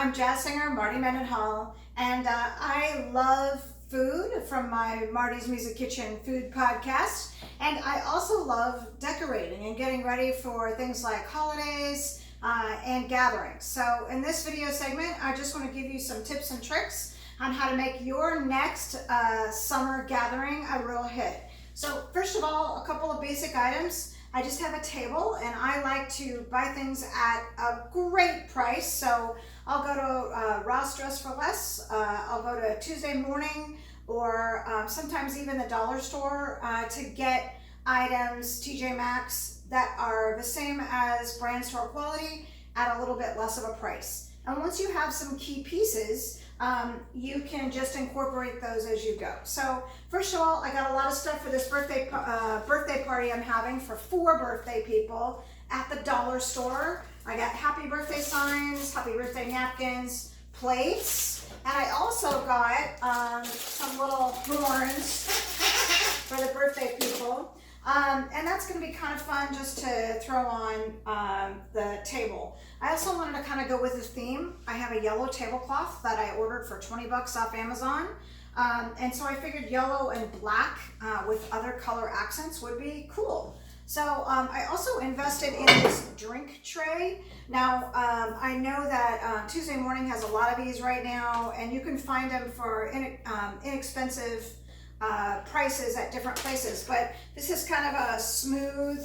I'm jazz singer Marti Mendenhall, and I love food from my Marti's Music Kitchen food podcast, and I also love decorating and getting ready for things like holidays and gatherings. So in this video segment, I just want to give you some tips and tricks on how to make your next summer gathering a real hit. So first of all, a couple of basic items. I just have a table, and I like to buy things at a great price. So I'll go to Ross Dress for Less, I'll go to Tuesday Morning, or sometimes even the dollar store to get items, TJ Maxx, that are the same as brand store quality at a little bit less of a price. And once you have some key pieces, you can just incorporate those as you go. So first of all, I got a lot of stuff for this birthday party I'm having for 4 birthday people at the dollar store. I got happy birthday signs, happy birthday napkins, plates, and I also got some little horns for the birthday people. And that's going to be kind of fun just to throw on the table. I also wanted to kind of go with the theme. I have a yellow tablecloth that I ordered for 20 bucks off Amazon. And so I figured yellow and black with other color accents would be cool. So I also invested in this drink tray. Now, I know that Tuesday Morning has a lot of these right now, and you can find them for inexpensive prices at different places, but this is kind of a smooth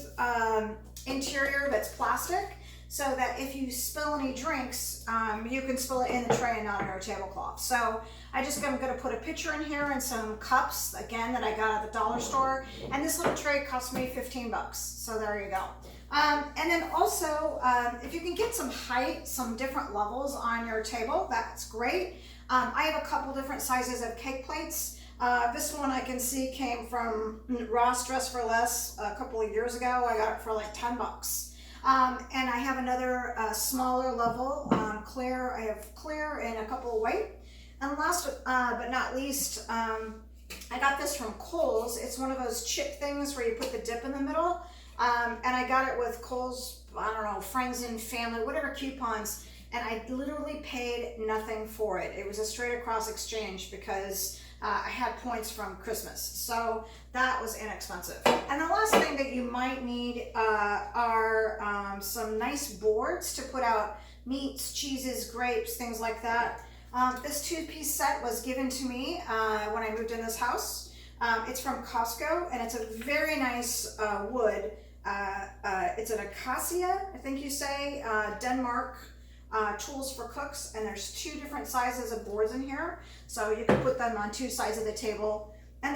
interior that's plastic, so that if you spill any drinks, you can spill it in the tray and not on your tablecloth. So I'm going to put a pitcher in here and some cups, again, that I got at the dollar store, and this little tray cost me 15 bucks, so there you go. And then also, if you can get some height, some different levels on your table, that's great. I have a couple different sizes of cake plates. This one I can see came from Ross Dress for Less a couple of years ago. I got it for like 10 bucks. And I have another smaller level, clear. I have clear and a couple of white. And last but not least, I got this from Kohl's. It's one of those chip things where you put the dip in the middle. And I got it with Kohl's, I don't know, friends and family, whatever coupons. And I literally paid nothing for it. It was a straight across exchange because I had points from Christmas, so that was inexpensive. And the last thing that you might need are some nice boards to put out meats, cheeses, grapes, things like that. This 2-piece set was given to me when I moved in this house. It's from Costco, and it's a very nice wood. It's an acacia, I think you say, Denmark. Tools for cooks, and there's 2 different sizes of boards in here, so you can put them on 2 sides of the table. And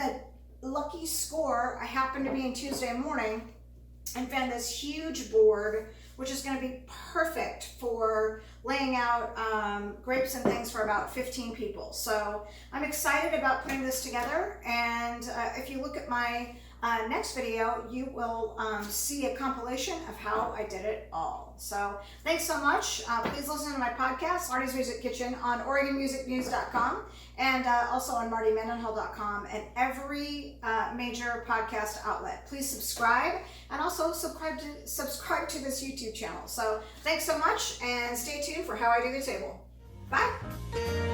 the lucky score, I happened to be in Tuesday Morning and found this huge board, which is going to be perfect for laying out grapes and things for about 15 people. So I'm excited about putting this together, and if you look at my next video, you will see a compilation of how I did it all. So thanks so much. Please listen to my podcast, Marti's Music Kitchen, on OregonMusicNews.com, and also on MartiMendenhall.com and every major podcast outlet. Please subscribe, and also subscribe to this YouTube channel. So thanks so much, and stay tuned for how I do the table. Bye.